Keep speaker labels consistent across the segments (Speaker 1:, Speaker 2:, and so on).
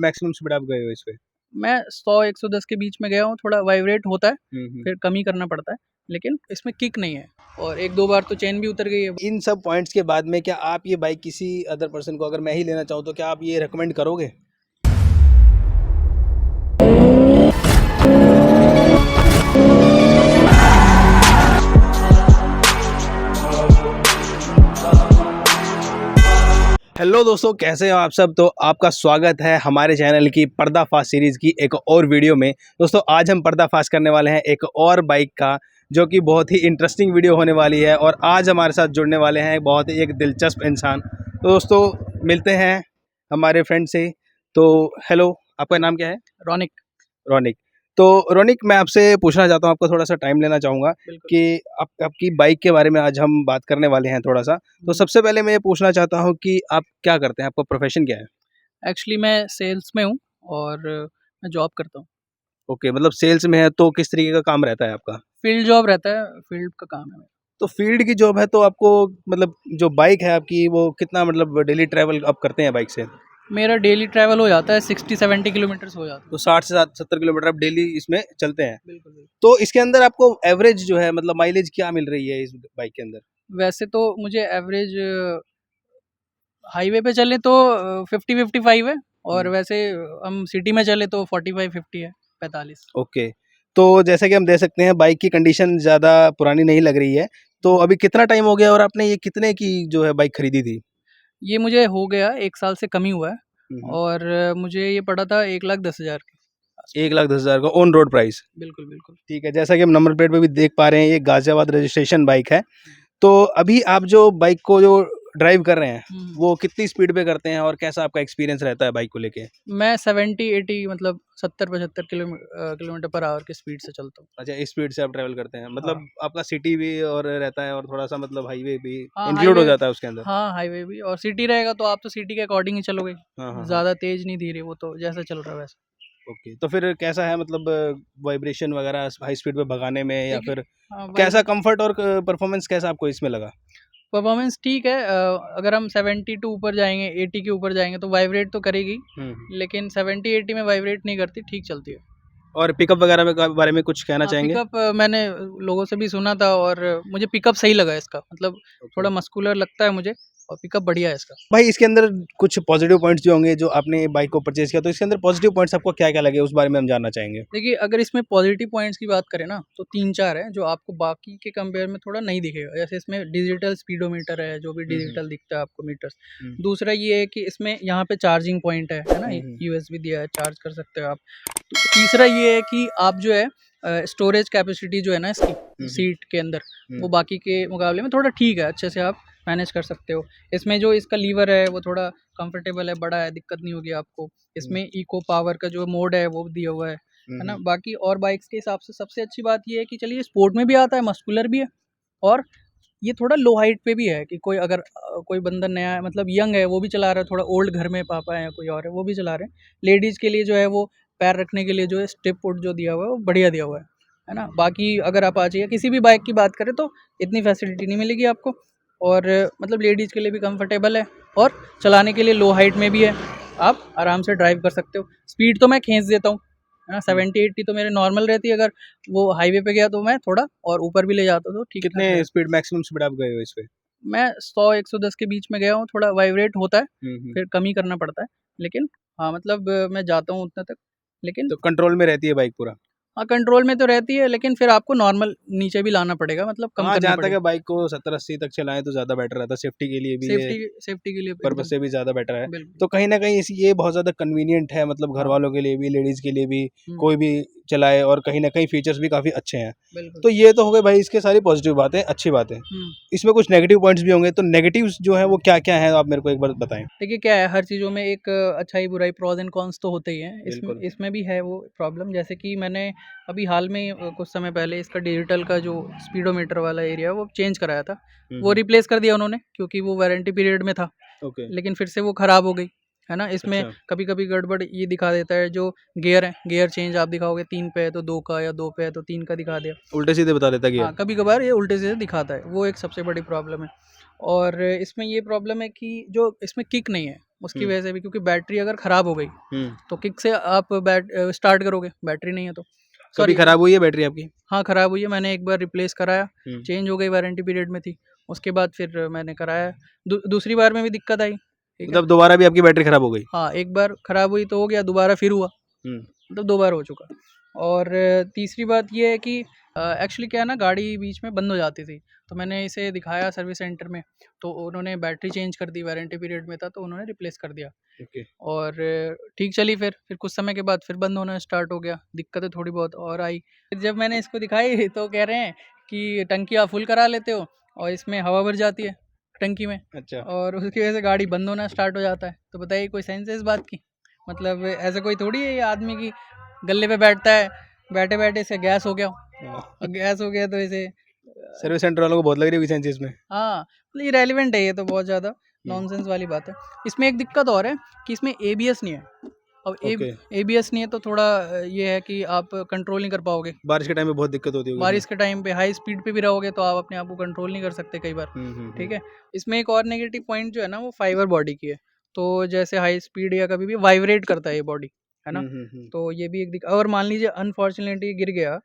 Speaker 1: Maximum speed आप गए हो इस पे?
Speaker 2: मैं 100-110 के बीच में गया हूँ। थोड़ा वाइब्रेट होता है,
Speaker 1: हम्म।
Speaker 2: फिर कम ही करना पड़ता है, लेकिन इसमें किक नहीं है और 1-2 बार तो चेन भी उतर गई है।
Speaker 1: इन सब पॉइंट्स के बाद में क्या आप ये बाइक किसी अदर पर्सन को, अगर मैं ही लेना चाहूँ तो क्या आप ये रेकमेंड करोगे? हेलो दोस्तों, कैसे हो आप सब। तो आपका स्वागत है हमारे चैनल की पर्दाफाश सीरीज़ की एक और वीडियो में। दोस्तों आज हम पर्दाफाश करने वाले हैं एक और बाइक का, जो कि बहुत ही इंटरेस्टिंग वीडियो होने वाली है। और आज हमारे साथ जुड़ने वाले हैं बहुत ही एक दिलचस्प इंसान। तो दोस्तों मिलते हैं हमारे फ्रेंड से। तो हेलो, आपका नाम क्या है?
Speaker 2: रॉनिक।
Speaker 1: रॉनिक। तो रॉनिक, मैं आपसे पूछना चाहता हूँ, आपको थोड़ा सा टाइम लेना चाहूँगा कि आपकी बाइक के बारे में आज हम बात करने वाले हैं थोड़ा सा। तो सबसे पहले मैं ये पूछना चाहता हूँ कि आप क्या करते हैं, आपका प्रोफेशन क्या है?
Speaker 2: एक्चुअली मैं सेल्स में हूँ और मैं जॉब करता हूँ।
Speaker 1: ओके, मतलब सेल्स में है तो किस तरीके का काम रहता है आपका?
Speaker 2: फील्ड जॉब रहता है, फील्ड का काम है।
Speaker 1: तो फील्ड की जॉब है तो आपको मतलब जो बाइक है आपकी वो कितना मतलब डेली ट्रैवल आप करते हैं बाइक से?
Speaker 2: मेरा डेली ट्रैवल हो जाता है 60-70 किलोमीटर्स हो जाता है।
Speaker 1: तो 60 से 70 किलोमीटर आप डेली इसमें चलते हैं।
Speaker 2: बिल्कुल बिल्कुल।
Speaker 1: तो इसके अंदर आपको एवरेज जो है मतलब माइलेज क्या मिल रही है इस बाइक के अंदर?
Speaker 2: वैसे तो मुझे एवरेज हाईवे पे चले तो 50-55 है और वैसे हम सिटी में चले तो 45-50 है, 45।
Speaker 1: ओके, तो जैसे कि हम देख सकते हैं बाइक की कंडीशन ज़्यादा पुरानी नहीं लग रही है। तो अभी कितना टाइम हो गया और आपने ये कितने की जो है बाइक खरीदी थी?
Speaker 2: ये मुझे हो गया 1 साल से कम ही हुआ है
Speaker 1: हम्म।
Speaker 2: और मुझे ये पड़ा था 1,10,000 के आसपास।
Speaker 1: 1,10,000 का ऑन रोड प्राइस।
Speaker 2: बिल्कुल बिल्कुल।
Speaker 1: ठीक है, जैसा कि हम नंबर प्लेट पे भी देख पा रहे हैं ये गाजियाबाद रजिस्ट्रेशन बाइक है। तो अभी आप जो बाइक को जो ड्राइव कर रहे हैं वो कितनी स्पीड पे करते हैं और कैसा आपका एक्सपीरियंस रहता है बाइक को लेके?
Speaker 2: मैं 70-80 मतलब 70-75 किलोमीटर पर आवर की स्पीड से चलता हूँ।
Speaker 1: अच्छा, इस स्पीड से आप ट्रैवल करते हैं,
Speaker 2: हाँ
Speaker 1: मतलब आपका सिटी भी और रहता है और थोड़ा सा मतलब हाईवे भी
Speaker 2: हाँ
Speaker 1: इंक्लूड हो
Speaker 2: हाईवे।
Speaker 1: जाता है उसके अंदर?
Speaker 2: हाँ हाईवे भी और सिटी रहेगा तो आप तो सिटी के अकॉर्डिंग ही चलोगे।
Speaker 1: हाँ हाँ हाँ।
Speaker 2: ज़्यादा तेज नहीं धीरे, वो तो जैसा चल रहा है वैसा।
Speaker 1: ओके, तो फिर कैसा है मतलब वाइब्रेशन वगैरह हाई स्पीड पे भगाने में, या
Speaker 2: देखिए,
Speaker 1: फिर
Speaker 2: हाँ भाई,
Speaker 1: कैसा कंफर्ट और परफॉर्मेंस कैसा आपको इसमें लगा?
Speaker 2: परफॉर्मेंस ठीक है। अगर हम 70 टू ऊपर जाएंगे, 80 के ऊपर जाएंगे तो वाइब्रेट तो करेगी, लेकिन 70-80 में वाइब्रेट नहीं करती, ठीक चलती है।
Speaker 1: और पिकअप वगैरह में बारे में कुछ कहना
Speaker 2: हाँ
Speaker 1: चाहेंगे?
Speaker 2: पिकअप मैंने लोगों से भी सुना था और मुझे पिकअप सही लगा इसका, मतलब
Speaker 1: ओके।
Speaker 2: थोड़ा मस्कुलर लगता है मुझे और पिकअप बढ़िया है इसका।
Speaker 1: भाई इसके अंदर कुछ पॉजिटिव पॉइंट्स जो होंगे, जो आपने बाइक को परचेज किया तो इसके अंदर पॉजिटिव पॉइंट्स आपको क्या क्या लगे उस बारे में हम जानना चाहेंगे।
Speaker 2: देखिए, अगर इसमें पॉजिटिव पॉइंट्स की बात करें ना तो 3-4 हैं जो आपको बाकी के कंपेयर में थोड़ा नहीं दिखेगा। जैसे इसमें डिजिटल स्पीडोमीटर है, जो भी डिजिटल दिखता है आपको मीटर्स। दूसरा ये है कि इसमें यहाँ पे चार्जिंग पॉइंट है ना, यूएसबी दिया है, चार्ज कर सकते हो आप। तीसरा ये है कि आप जो है स्टोरेज कैपेसिटी जो है ना इसकी सीट के अंदर, वो बाकी के मुकाबले में थोड़ा ठीक है, अच्छे से आप मैनेज कर सकते हो। इसमें जो इसका लीवर है वो थोड़ा कंफर्टेबल है, बड़ा है, दिक्कत नहीं होगी आपको। इसमें इको पावर का जो मोड है वो दिया हुआ है ना। बाकी और बाइक्स के हिसाब से सबसे अच्छी बात ये है कि चलिए स्पोर्ट में भी आता है, मस्कुलर भी है और ये थोड़ा लो हाइट पे भी है कि कोई अगर कोई बंदा नया है, मतलब यंग है, वो भी चला रहा है, थोड़ा ओल्ड घर में पापा है या कोई और है वो भी चला रहे हैं। लेडीज़ के लिए जो है वो पैर रखने के लिए जो है स्टेप फुट जो दिया हुआ है वो बढ़िया दिया हुआ है ना। बाकी अगर आप आ जाइए किसी भी बाइक की बात करें तो इतनी फैसिलिटी नहीं मिलेगी आपको और मतलब लेडीज़ के लिए भी कंफर्टेबल है और चलाने के लिए लो हाइट में भी है, आप आराम से ड्राइव कर सकते हो। स्पीड तो मैं खींच देता हूँ है ना, 70-80 तो मेरे नॉर्मल रहती है। अगर वो हाईवे पे गया तो मैं थोड़ा और ऊपर भी ले जाता तो ठीक ठाक
Speaker 1: कितने
Speaker 2: रहता।
Speaker 1: स्पीड, मैक्सिमम स्पीड आप गए हो इस पे?
Speaker 2: मैं 100-110 के बीच में गया हूँ, थोड़ा वाइब्रेट होता है, फिर कम ही करना पड़ता है, लेकिन हाँ मतलब मैं जाता हूँ उतना तक, लेकिन
Speaker 1: तो कंट्रोल में रहती है बाइक पूरा?
Speaker 2: हाँ कंट्रोल में तो रहती है, लेकिन फिर आपको नॉर्मल नीचे भी लाना पड़ेगा, मतलब कम
Speaker 1: हाँ,
Speaker 2: करनी
Speaker 1: जहाँ तक है
Speaker 2: पड़ेगी।
Speaker 1: बाइक को 70-80 तक चलाएं तो ज़्यादा बेटर रहता है, सेफ्टी के लिए भी ये,
Speaker 2: सेफ्टी के लिए
Speaker 1: पर्पज
Speaker 2: एकदम
Speaker 1: से भी ज़्यादा बेटर है।
Speaker 2: बिल्कुल।
Speaker 1: तो कहीं ना कहीं ये बहुत ज़्यादा कन्वीनियंट है, मतलब घर
Speaker 2: हाँ
Speaker 1: वालों के लिए भी, लेडीज़ के लिए भी,
Speaker 2: हम्म,
Speaker 1: कोई भी चलाए, और कहीं ना कहीं फीचर्स भी काफ़ी अच्छे हैं।
Speaker 2: बिल्कुल।
Speaker 1: तो ये तो हो गए भाई इसके सारी पॉजिटिव बातें, अच्छी बातें। इसमें कुछ नेगेटिव पॉइंट्स भी होंगे, तो नेगेटिव्स जो है वो क्या क्या है, आप मेरे को एक बार बताएं।
Speaker 2: देखिए क्या है, हर चीज़ों में एक अच्छाई बुराई, प्रोज एंड कॉन्स तो होते ही हैं। इसमें
Speaker 1: बिल्कुल।
Speaker 2: इसमें भी है वो प्रॉब्लम, जैसे कि मैंने अभी हाल में कुछ समय पहले इसका डिजिटल का जो स्पीडोमीटर वाला एरिया वो चेंज कराया था। वो रिप्लेस कर दिया उन्होंने क्योंकि वो वारंटी पीरियड में था,
Speaker 1: ओके।
Speaker 2: लेकिन फिर से वो ख़राब हो गई है ना। इसमें
Speaker 1: अच्छा।
Speaker 2: कभी कभी गड़बड़ ये दिखा देता है, जो गियर है, गियर चेंज आप दिखाओगे 3 पे है तो 2 का, या 2 पे है तो 3 का दिखा दिया।
Speaker 1: उल्टे सीधे बता देता
Speaker 2: हाँ,
Speaker 1: गियर।
Speaker 2: कभी कभार ये उल्टे सीधे दिखाता है, वो एक सबसे बड़ी प्रॉब्लम है। और इसमें ये प्रॉब्लम है कि जो इसमें किक नहीं है, उसकी
Speaker 1: हम्म।
Speaker 2: वजह से भी, क्योंकि बैटरी अगर ख़राब हो गई
Speaker 1: हम्म।
Speaker 2: तो किक से आप स्टार्ट करोगे, बैटरी नहीं है तो।
Speaker 1: कभी
Speaker 2: सॉरी,
Speaker 1: खराब हुई है बैटरी आपकी?
Speaker 2: हाँ ख़राब हुई है, मैंने एक बार रिप्लेस कराया,
Speaker 1: हम्म।
Speaker 2: चेंज हो गई, वारंटी पीरियड में थी। उसके बाद फिर मैंने कराया, दूसरी बार में भी दिक्कत आई, ठीक है।
Speaker 1: मतलब दोबारा भी आपकी बैटरी खराब हो गई?
Speaker 2: हाँ, एक बार ख़राब हुई तो हो गया, दोबारा फिर हुआ,
Speaker 1: हम्म।
Speaker 2: मतलब 2 बार हो चुका। और तीसरी बात ये है कि एक्चुअली क्या है ना, गाड़ी बीच में बंद हो जाती थी, तो मैंने इसे दिखाया सर्विस सेंटर में, तो उन्होंने बैटरी चेंज कर दी, वारंटी पीरियड में था तो उन्होंने रिप्लेस कर दिया।
Speaker 1: ओके।
Speaker 2: और ठीक चली, फिर कुछ समय के बाद फिर बंद होना स्टार्ट हो गया, दिक्कतें थोड़ी बहुत और आई। फिर जब मैंने इसको दिखाई तो कह रहे हैं कि टंकी आप फुल करा लेते हो और इसमें हवा भर जाती है टंकी में,
Speaker 1: अच्छा।
Speaker 2: और उसकी वजह से गाड़ी बंद होना स्टार्ट हो जाता है। तो बताइए, कोई सेंस है इस बात की? मतलब ऐसा कोई थोड़ी है ये आदमी की गले पे बैठता है, बैठे बैठे इसे गैस हो गया, और गैस हो गया तो इसे
Speaker 1: सर्विस सेंटर वालों को बहुत लग रही है सेंस इसमें।
Speaker 2: हाँ, मतलब इरेलीवेंट है ये तो, बहुत ज़्यादा नॉनसेंस वाली बात है। इसमें एक दिक्कत और है कि इसमें एबीएस नहीं है। अब
Speaker 1: ओके।
Speaker 2: एबीएस नहीं है तो थोड़ा ये है कि आप कंट्रोल नहीं कर पाओगे।
Speaker 1: बारिश के टाइम में बहुत दिक्कत होती होगी इसमें।
Speaker 2: बारिश के टाइम पे हाई स्पीड पे भी रहोगे तो आप अपने आप को कंट्रोल नहीं कर सकते कई बार, ठीक है। इसमें एक और नेगेटिव पॉइंट जो है ना, वो फाइबर बॉडी की है। तो जैसे हाई स्पीड या कभी भी वाइब्रेट करता है ये बॉडी, है ना। तो ये भी एक दिक्कत। और मान लीजिए अनफॉर्चुनेटली गिर गया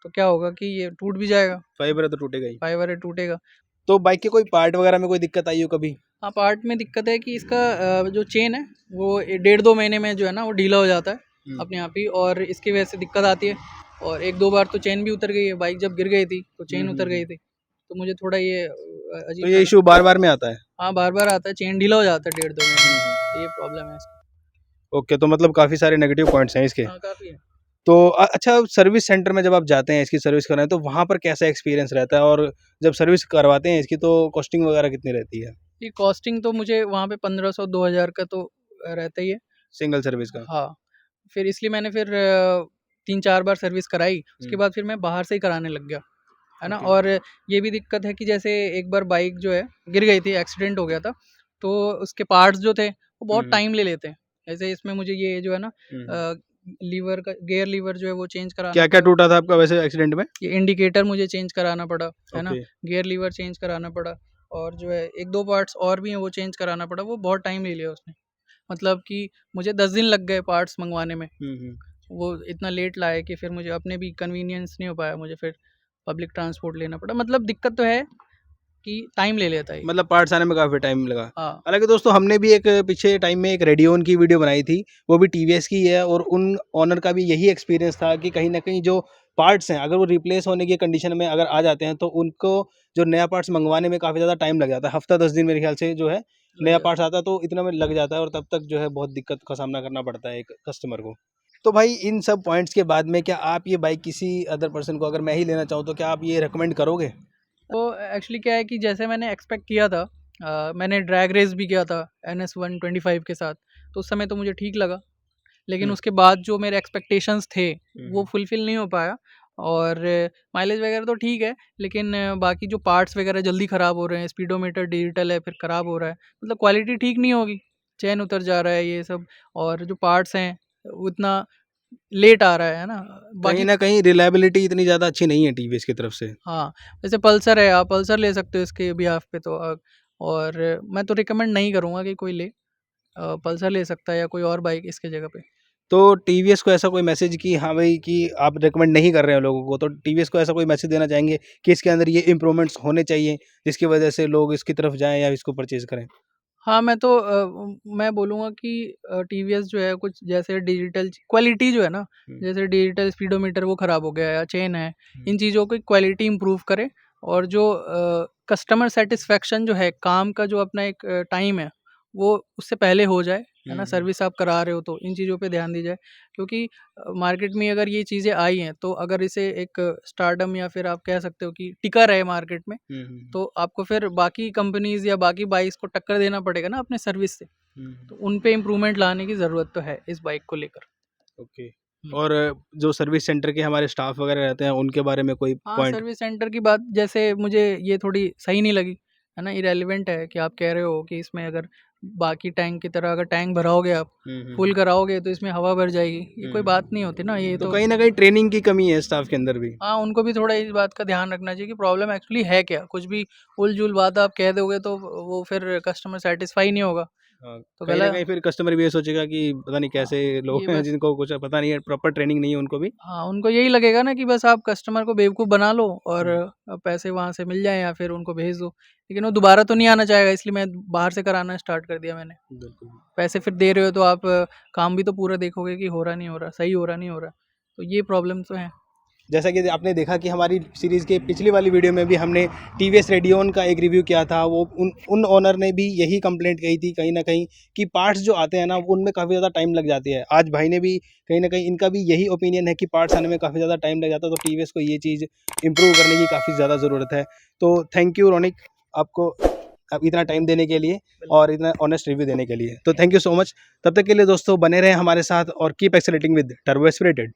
Speaker 2: तो क्या होगा कि ये टूट भी जाएगा,
Speaker 1: फाइबर है तो टूटेगा ही।
Speaker 2: फाइबर है, टूटेगा।
Speaker 1: तो बाइक के कोई पार्ट वगैरह में कोई दिक्कत आई हो कभी?
Speaker 2: हाँ, पार्ट में दिक्कत है कि इसका जो चेन है वो 1.5-2 महीने में जो है ना वो ढीला हो जाता है अपने आप ही, और इसकी वजह से दिक्कत आती है। और 1-2 बार तो चेन भी उतर गई है, बाइक जब गिर गई थी तो चेन उतर गई थी, तो मुझे थोड़ा ये
Speaker 1: तो
Speaker 2: अजीब
Speaker 1: ये
Speaker 2: लगा।
Speaker 1: इशू बार बार में आता है?
Speaker 2: हाँ, बार बार आता है, चेन ढीला हो जाता है 1.5-2 महीने में, तो ये प्रॉब्लम है इसकी।
Speaker 1: ओके, तो मतलब काफ़ी सारे नेगेटिव पॉइंट्स हैं इसके।
Speaker 2: हाँ, काफ़ी है।
Speaker 1: तो अच्छा, सर्विस सेंटर में जब आप जाते हैं इसकी सर्विस कराने, तो वहाँ पर कैसा एक्सपीरियंस रहता है? और जब सर्विस करवाते हैं इसकी तो कॉस्टिंग वगैरह कितनी रहती है?
Speaker 2: ये कॉस्टिंग तो मुझे वहाँ पे 1500-2000 का तो रहता ही है।
Speaker 1: सिंगल सर्विस का?
Speaker 2: हाँ, फिर इसलिए मैंने फिर 3-4 बार सर्विस कराई, उसके बाद फिर मैं बाहर से ही कराने लग गया, है ना।
Speaker 1: ओके।
Speaker 2: और ये भी दिक्कत है कि जैसे एक बार बाइक जो है गिर गई थी, एक्सीडेंट हो गया था, तो उसके पार्ट्स जो थे वो बहुत टाइम ले लेते हैं। जैसे इसमें मुझे ये जो है ना लीवर का, गियर लीवर जो है वो चेंज कराना
Speaker 1: क्या क्या
Speaker 2: पड़ा।
Speaker 1: टूटा था आपका वैसे एक्सीडेंट में?
Speaker 2: ये इंडिकेटर मुझे चेंज कराना पड़ा, है ना।
Speaker 1: ओके।
Speaker 2: गियर लीवर चेंज कराना पड़ा, और जो है 1-2 पार्ट्स और भी हैं वो चेंज कराना पड़ा, वो बहुत टाइम ले लिया उसने। मतलब कि मुझे 10 दिन लग गए पार्ट्स मंगवाने में। वो इतना लेट लाए कि फिर मुझे अपने भी कन्वीनियंस नहीं हो पाया, मुझे फिर पब्लिक ट्रांसपोर्ट लेना पड़ा। मतलब दिक्कत तो है कि टाइम ले लेता है ये।
Speaker 1: मतलब पार्ट्स आने में काफ़ी टाइम लगा।
Speaker 2: हाँ,
Speaker 1: हालाँकि दोस्तों, हमने भी एक पीछे टाइम में एक रेडियोन की वीडियो बनाई थी, वो भी टीवीएस की है, और उन ओनर का भी यही एक्सपीरियंस था कि कहीं न कहीं जो पार्ट्स हैं, अगर वो रिप्लेस होने की कंडीशन में अगर आ जाते हैं, तो उनको जो नया पार्ट्स मंगवाने में काफ़ी ज़्यादा टाइम लग जाता है। हफ़्ता 10 दिन मेरे ख्याल से जो है नया पार्ट्स आता है, तो इतना में लग जाता है, और तब तक जो है बहुत दिक्कत का सामना करना पड़ता है एक कस्टमर को। तो भाई, इन सब पॉइंट्स के बाद में क्या आप ये बाइक किसी अदर पर्सन को, अगर मैं ही लेना चाहूँ, तो क्या आप ये रिकमेंड करोगे?
Speaker 2: तो एक्चुअली क्या है कि जैसे मैंने एक्सपेक्ट किया था, मैंने ड्रैग रेस भी किया था NS 125 के साथ, तो उस समय तो मुझे ठीक लगा। लेकिन उसके बाद जो मेरे एक्सपेक्टेशंस थे वो फुलफ़िल नहीं हो पाया। और माइलेज वगैरह तो ठीक है, लेकिन बाकी जो पार्ट्स वगैरह जल्दी ख़राब हो रहे हैं, स्पीडोमीटर डिजिटल है फिर ख़राब हो रहा है, मतलब क्वालिटी ठीक नहीं होगी, चेन उतर जा रहा है ये सब, और जो पार्ट्स हैं उतना लेट आ रहा है ना।
Speaker 1: कहीं
Speaker 2: बाकी
Speaker 1: न कहीं रिलायबिलिटी इतनी ज़्यादा अच्छी नहीं है टीवीएस की तरफ से।
Speaker 2: हाँ, जैसे पल्सर है, आप पल्सर ले सकते हो इसके बिहाफ़ पे तो और मैं तो रिकमेंड नहीं करूँगा कि कोई ले। पल्सर ले सकता है या कोई और बाइक इसके जगह पे।
Speaker 1: तो टीवीएस को ऐसा कोई मैसेज कि हाँ भाई, कि आप रिकमेंड नहीं कर रहे हो लोगों को, तो टीवीएस को ऐसा कोई मैसेज देना चाहेंगे कि इसके अंदर ये इम्प्रूवमेंट्स होने चाहिए, जिसकी वजह से लोग इसकी तरफ जाएँ या इसको परचेज़ करें?
Speaker 2: हाँ, मैं तो मैं बोलूँगा कि टीवीएस जो है कुछ जैसे डिजिटल क्वालिटी जो है ना, जैसे डिजिटल स्पीडोमीटर वो ख़राब हो गया है या चेन है, इन चीज़ों की क्वालिटी इम्प्रूव करे, और जो कस्टमर सैटिस्फैक्शन जो है, काम का जो अपना एक टाइम है, वो उससे पहले हो जाए, है ना। सर्विस आप करा रहे हो तो इन चीज़ों पे ध्यान दी जाए, क्योंकि मार्केट में अगर ये चीज़ें आई हैं, तो अगर इसे एक स्टारडम या फिर आप कह सकते हो कि टिका रहे मार्केट में, तो आपको फिर बाकी कंपनीज़ या बाकी बाइक्स को टक्कर देना पड़ेगा ना अपने सर्विस से। तो उन पे इम्प्रूवमेंट लाने की ज़रूरत तो है इस बाइक को लेकर।
Speaker 1: ओके। और जो सर्विस सेंटर के हमारे स्टाफ वगैरह रहते हैं, उनके बारे में कोई
Speaker 2: हाँ,
Speaker 1: पॉइंट?
Speaker 2: सर्विस सेंटर की बात जैसे मुझे ये थोड़ी सही नहीं लगी, है ना, इरेलीवेंट है कि आप कह रहे हो कि इसमें अगर बाकी टैंक की तरह अगर टैंक भराओगे आप, फुल कराओगे तो इसमें हवा भर जाएगी, ये कोई बात नहीं होती ना। ये
Speaker 1: तो
Speaker 2: तो
Speaker 1: कहीं ना कहीं ट्रेनिंग की कमी है स्टाफ के अंदर भी।
Speaker 2: हाँ, उनको भी थोड़ा इस बात का ध्यान रखना चाहिए कि प्रॉब्लम एक्चुअली है क्या। कुछ भी उल-जुल बात आप कह दोगे तो वो फिर कस्टमर सैटिस्फाई नहीं होगा।
Speaker 1: हाँ,
Speaker 2: तो
Speaker 1: कहीं ना
Speaker 2: गलत
Speaker 1: कहीं फिर कस्टमर भी ये सोचेगा कि पता नहीं
Speaker 2: हाँ,
Speaker 1: कैसे लोग
Speaker 2: ये
Speaker 1: हैं
Speaker 2: बस
Speaker 1: जिनको कुछ पता नहीं है, प्रॉपर ट्रेनिंग नहीं है उनको भी।
Speaker 2: हाँ, उनको यही लगेगा ना कि बस आप कस्टमर को बेवकूफ़ बना लो और
Speaker 1: हम्म,
Speaker 2: पैसे वहाँ से मिल जाएँ या फिर उनको भेज दो। लेकिन वो दोबारा तो नहीं आना चाहेगा, इसलिए मैं बाहर से कराना स्टार्ट कर दिया मैंने।
Speaker 1: बिल्कुल।
Speaker 2: पैसे फिर दे रहे हो तो आप काम भी तो पूरा देखोगे कि हो रहा नहीं हो रहा, सही हो रहा नहीं हो रहा। तो ये प्रॉब्लम तो है।
Speaker 1: जैसा कि आपने देखा कि हमारी सीरीज़ के पिछली वाली वीडियो में भी हमने टीवीएस रेडियन का एक रिव्यू किया था। वो उन ओनर ने भी यही कंप्लेंट कही थी कहीं ना कहीं कि पार्ट्स जो आते हैं ना उनमें काफ़ी ज़्यादा टाइम लग जाती है। आज भाई ने भी कहीं ना कहीं इनका भी यही ओपिनियन है कि पार्ट्स आने में काफ़ी ज़्यादा टाइम लग जाता है। तो टीवीएस को ये चीज़ इंप्रूव करने की काफ़ी ज़्यादा ज़रूरत है। तो थैंक यू रोनिक, आपको अब इतना टाइम देने के लिए और इतना ऑनेस्ट रिव्यू देने के लिए। तो थैंक यू सो मच। तब तक के लिए दोस्तों बने रहें हमारे साथ और keep accelerating with turbo aspirated.